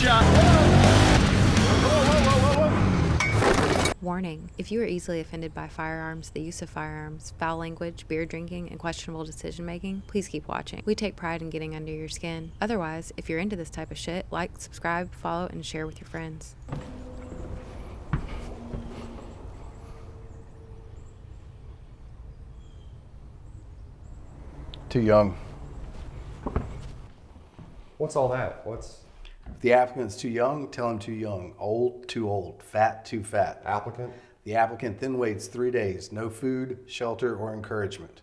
shot. Warning, if you are easily offended by firearms, the use of firearms, foul language, beer drinking, and questionable decision making, please keep watching. We take pride in getting under your skin. Otherwise, if you're into this type of shit, like, subscribe, follow, and share with your friends. Too young. What's all that? What's If the applicant's too young, tell him too young. Old, too old. Fat, too fat. applicant? The applicant then waits 3 days. No food, shelter, or encouragement.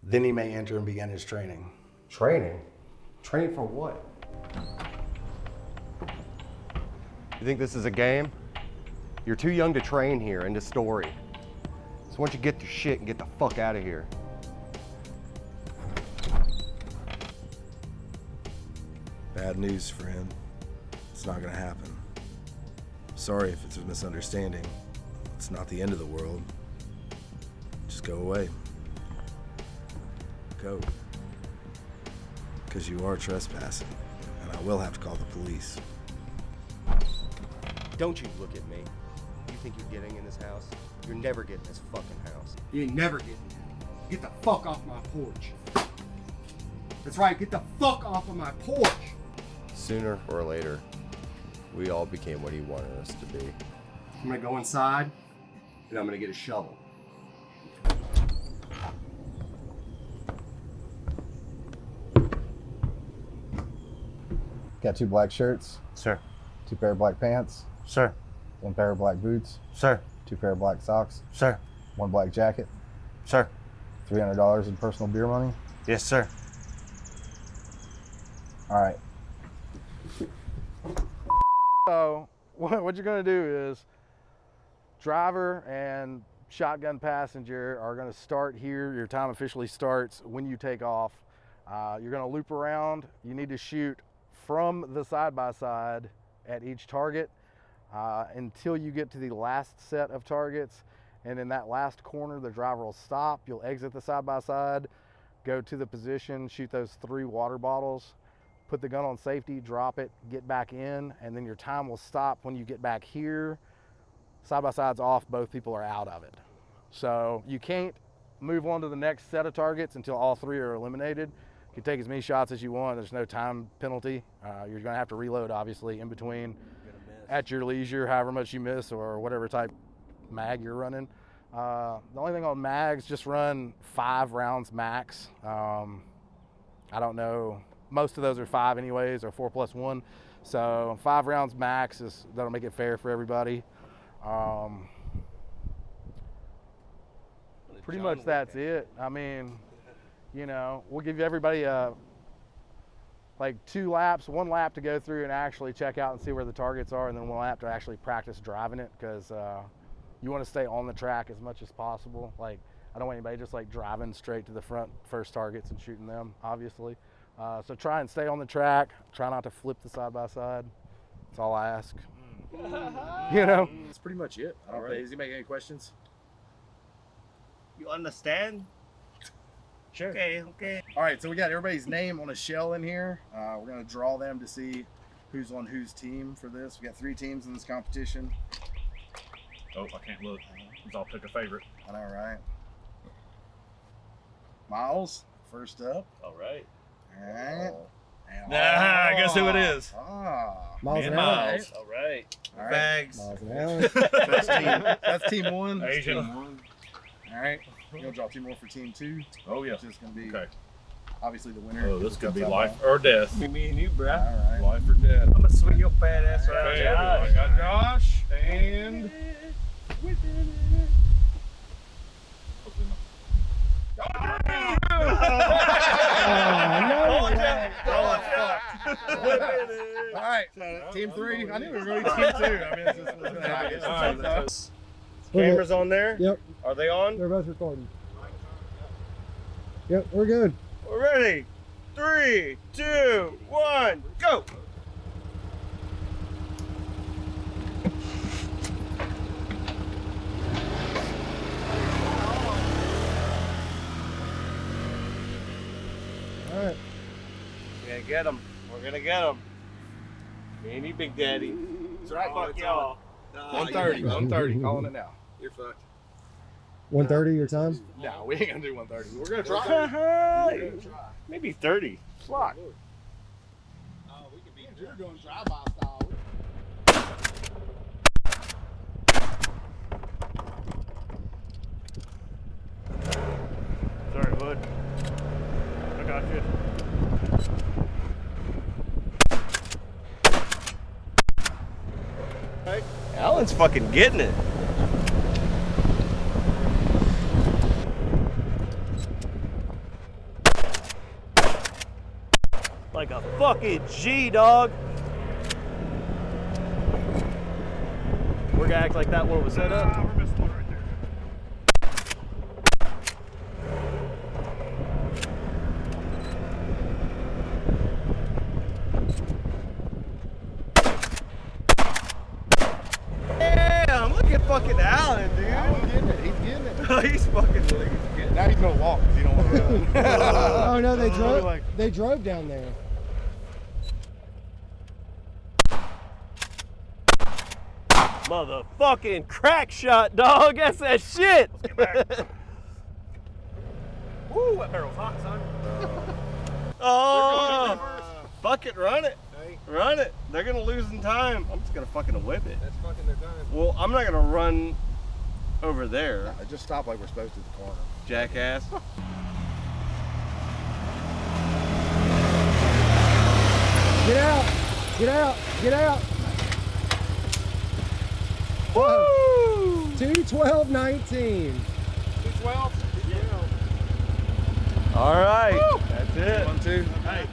Then he may enter and begin his training. Training? Training for what? You think this is a game? You're too young to train here in this story. So why don't you get your shit and get the fuck out of here? Bad news, friend. It's not gonna happen. Sorry if it's a misunderstanding. It's not the end of the world. Just go away. Go. Because you are trespassing, and I will have to call the police. Don't you look at me. You think you're getting in this house? You're never getting this fucking house. You ain't never getting it. Get the fuck off my porch. That's right, get the fuck off of my porch. Sooner or later, we all became what he wanted us to be. I'm gonna go inside and I'm gonna get a shovel. Got 2 black shirts, Sir. 2 pair of black pants, Sir. 1 pair of black boots, Sir. 2 pair of black socks, Sir. 1 black jacket, Sir. $300 in personal beer money. Yes, sir. All right. So what you're going to do is driver and shotgun passenger are going to start here. Your time officially starts when you take off. You're going to loop around. You need to shoot from the side-by-side at each target until you get to the last set of targets. And in that last corner, the driver will stop. You'll exit the side-by-side, go to the position, shoot those 3 water bottles, put the gun on safety, drop it, get back in, and then your time will stop when you get back here. Side-by-side's off, both people are out of it. So you can't move on to the next set of targets until all 3 are eliminated. You can take as many shots as you want. There's no time penalty. You're gonna have to reload, obviously, in between at your leisure, however much you miss or whatever type mag you're running. The only thing on mags, just run 5 rounds max. I don't know. Most of those are 5 anyways, or 4+1. So 5 rounds max that'll make it fair for everybody. Pretty much that's it. I mean, you know, we'll give everybody like 2 laps, 1 lap to go through and actually check out and see where the targets are, and then 1 lap to actually practice driving it, because you want to stay on the track as much as possible. Like, I don't want anybody just like driving straight to the front first targets and shooting them, obviously. So try and stay on the track. Try not to flip the side-by-side. That's all I ask. You know? That's pretty much it. All right. Does he make any questions? You understand? Sure. Okay. All right, so we got everybody's name on a shell in here. We're going to draw them to see who's on whose team for this. We got 3 teams in this competition. Oh, I can't look. I'll pick a favorite. All right. Miles, first up. All right. All right. And I guess who it is. Miles Me and and Alan. Miles. All right. All right. Bags. Miles and Alan. That's team 1. That's Asian. team 1. All right. You're going to draw 2 more for team 2. Oh, yeah. Which is going to be Okay. obviously the winner. Oh, this could be Cuts out life now. or death. Me and you, bro. All right. Life or death. I'm gonna swing your fat ass right Okay, out. I got Josh and... All right. Team 3. I knew we were going to team 2. I mean, this was going to happen. All right. Cameras on there? Yep, Are they on? they're both recording. Yep, we're good. We're ready. 3, 2, 1, go! All right. We're gonna get them. We're gonna get them. Any Big Daddy. It's right. Fuck y'all. 1:30. 1:30. Calling it now. You're fucked. 1:30 your time? No, we ain't gonna do 1:30. We're gonna try. Maybe 30. Fuck. You're doing drive-by style. Sorry, bud. I got you. Alan's fucking getting it. Like a fucking G, dog. We're gonna act like that one was set up. We're missing one right there. Damn, look at fucking Alan, dude. He's getting it. He's getting it. He's fucking getting it. Now he's gonna walk because he don't want to run. Oh no, they drove down there. Motherfucking crack shot, dog. That's that shit. Woo, that barrel's hot, son. Oh, fuck it, run it. Run it. They're gonna lose in time. I'm just gonna fucking whip it. That's fucking their time. Well, I'm not gonna run over there, Just stop like we're supposed to at the corner. jackass. Get out! Get out! Get out! Woo! 2:12:19. 2:12. All right, that's it. 1, 2. Hey,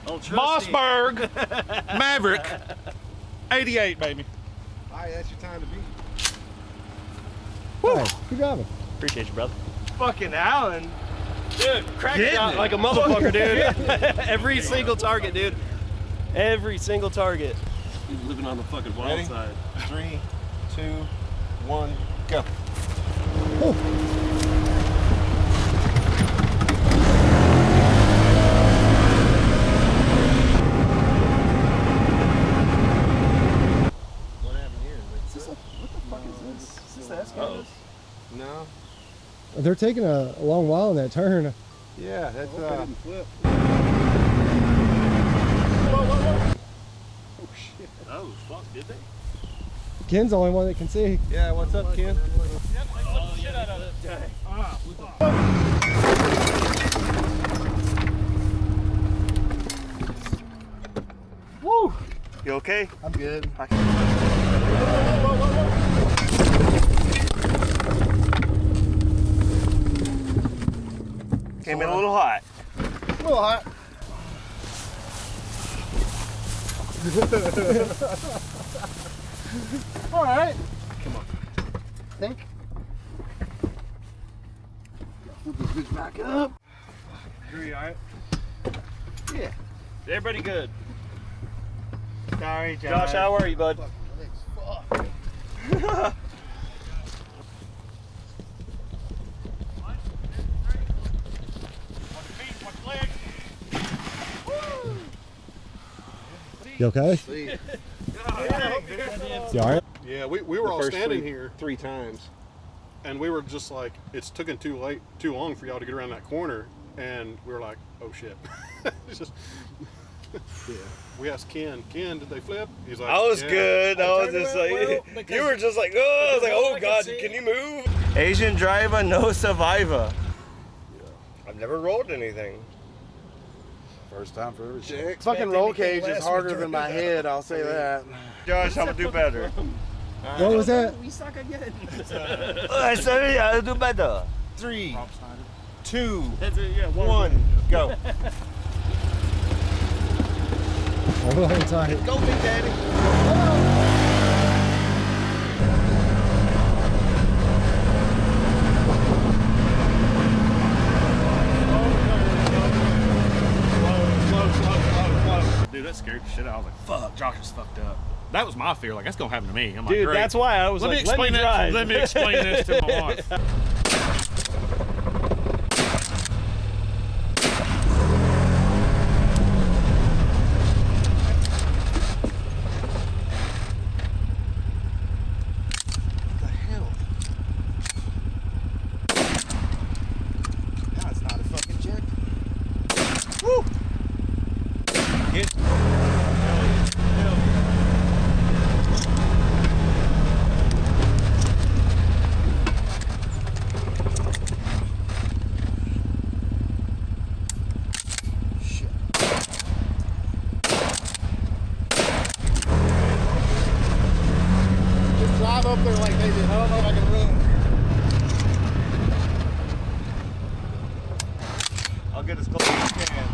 Old trusty. Mossberg Maverick 88, baby. All right, that's your time to beat. Hey, good job. Appreciate you, brother. Fucking Alan. Dude, crack Getting shot it. like a motherfucker, dude. Every single target, dude. Every single target. He's living on the fucking wild Ready? side. 3, 2, 1, go. What happened here? What the fuck is this? Is this the Escalade? No. They're taking a long while in that turn. Yeah, that's Flip. Oh, fuck, did they? Ken's the only one that can see. yeah. What's up, Ken? Shit out of it. Ah, Woo! You okay? I'm good. Came in a little hot. A little hot. All right. Come on. Think. Flip this bitch back up. Are you alright? Yeah. Everybody good? Sorry, Josh, how are you, bud? Fuck, my leg's fucked. You okay? See. You alright? Yeah, we were all first standing here 3 times. and we were just like, it's taken too long for y'all to get around that corner, and we were like, oh shit. It's just, yeah. We asked Ken, did they flip? He's like, I was yeah. good. I was just like, you were just like, oh, I was like, oh god, can you move? Asian driver, no survivor. I've never rolled anything. First time for everything. Fucking roll cage is harder than my head, I'll say that. Josh, I'm gonna do better. What was that? We suck again. Sorry, I'll do better. 3, 2, That's it, yeah, 1, go. Hold on tight. Go, Big Daddy. Dude, that scared the shit out. I was like, fuck, Josh is fucked up. That was my fear. Like, that's gonna happen to me. I'm like, Dude, great. that's why I was Let me like, explain that. drive. Let me explain this to my wife. drive up there like they did. I don't know if I can run. I'll get as close as I can.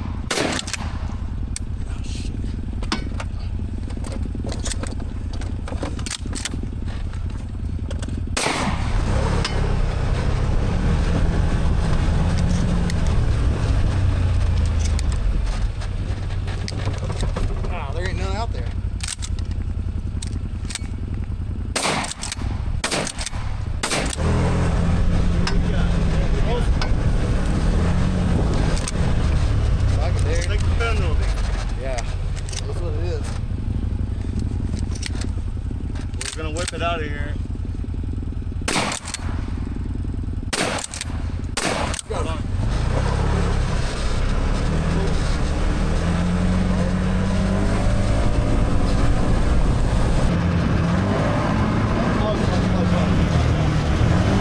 Oh, there ain't none out there. Take the penalty. Yeah, that's what it is. We're gonna whip it out of here. Go.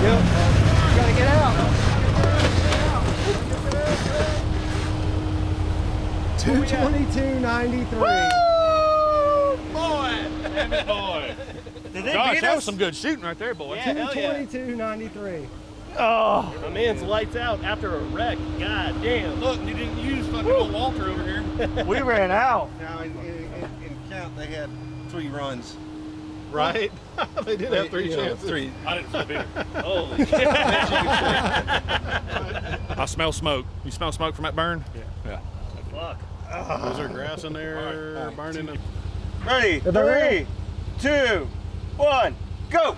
Yep. Gotta get out. 222.93. Boy! Damn it, boy. Did they Gosh, beat that us? was some good shooting right there, boy. Yeah, hell yeah. 222.93. Oh. My man's lights out after a wreck. God damn. Look, you didn't use fucking old Walter over here. We ran out. Now, in count, they had 3 runs. Right? They did have 3 Yeah, chances. 3. I didn't feel beer. Holy shit. I smell smoke. You smell smoke from that burn? Yeah. Fuck. Was there grass in there burning them? Ready? 3, 2, 1, go!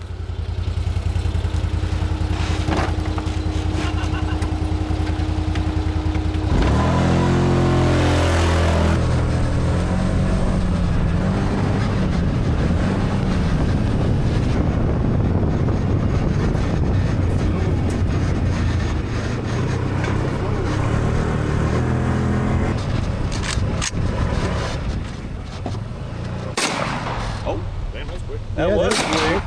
Oh, damn, that was quick. That was quick.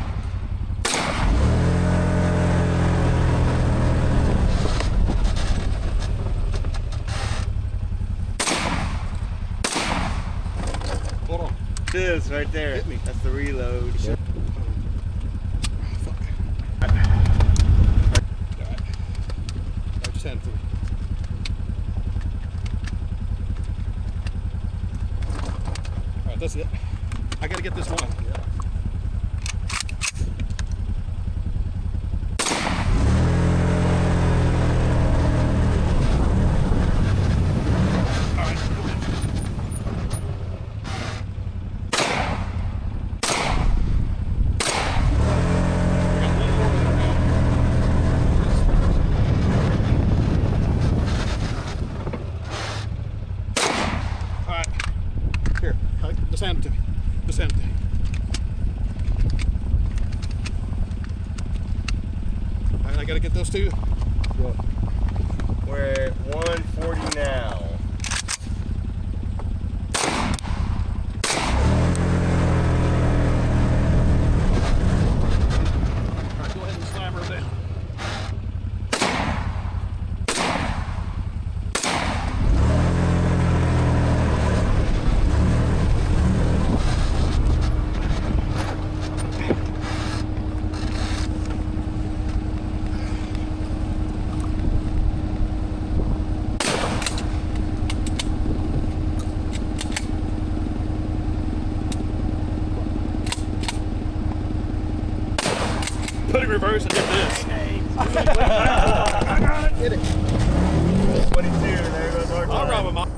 Hold on. This right there. Hit me. That's the reload. Fuck. I just had to. Alright, that's it. I gotta get this one. Alright. Here, just hand it to me. Just hand it to me. Alright, I gotta get those two. We're at 140 now. Alright, go ahead and slam her down. Put it in reverse and hit this. Get it. 22, there goes our I'll time. rob him off.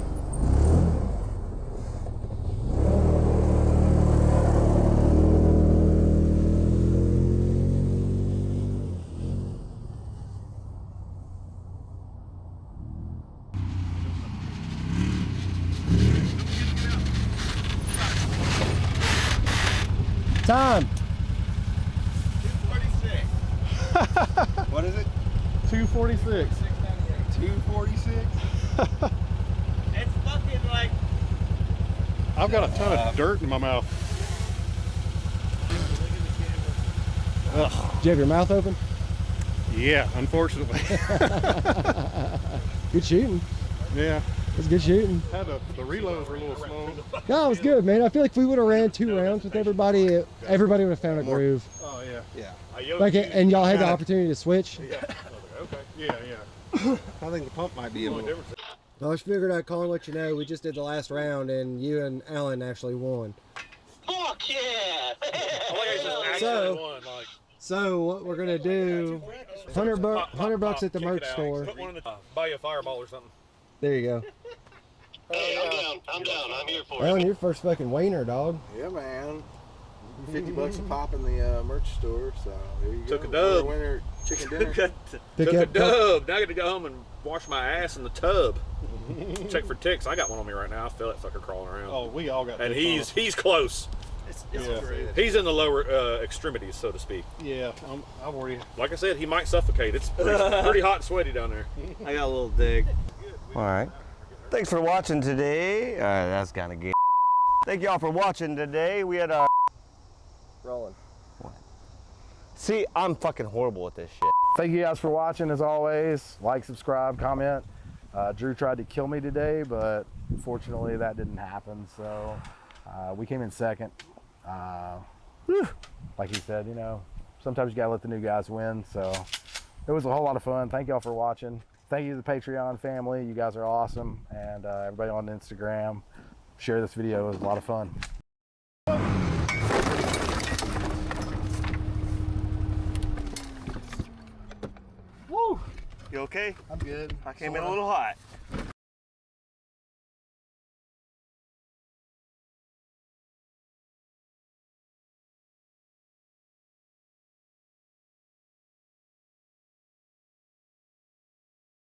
Time. 246. What is it? 246. 246? It's fucking like. I've got a ton of dirt in my mouth. Ugh. Did you have your mouth open? Yeah, unfortunately. Good shooting. Yeah. It was good shooting. Had the reloads were a little slow. No, it was good, man. I feel like if we would have ran 2 rounds with everybody, everybody would have found a groove. Oh yeah. Yeah. Like, and y'all had the opportunity to switch? Yeah. Okay. Yeah. I think the pump might be a little. I just figured I'd call and let you know we just did the last round and you and Alan actually won. Fuck yeah! So what we're gonna do? $100 bucks at the merch store. Put one in the buy you a fireball or something. There you go. Hey, I'm down. I'm here for Alan, it. your first fucking wiener, dog. Yeah, man. $50 a pop in the merch store. So there you Took go. a dub. Winner chicken dinner. Took a dub. Now I got to go home and wash my ass in the tub. Check for ticks. I got one on me right now. I feel that fucker crawling around. Oh, we all got. And he's close. He's in the lower extremities, so to speak. Yeah, I've already. Like I said, he might suffocate. It's pretty hot and sweaty down there. I got a little dig. All right. Thanks for watching today. That's kind of good. Thank y'all for watching today. We had our Rolling. See, I'm fucking horrible at this shit. Thank you guys for watching as always. Like, subscribe, comment. Drew tried to kill me today, but unfortunately that didn't happen. So we came in second. Like he said, you know, sometimes you gotta let the new guys win. So it was a whole lot of fun. Thank y'all for watching. Thank you to the Patreon family. You guys are awesome. And everybody on Instagram, share this video. It was a lot of fun. Woo! You okay? I'm good. I came in a little hot.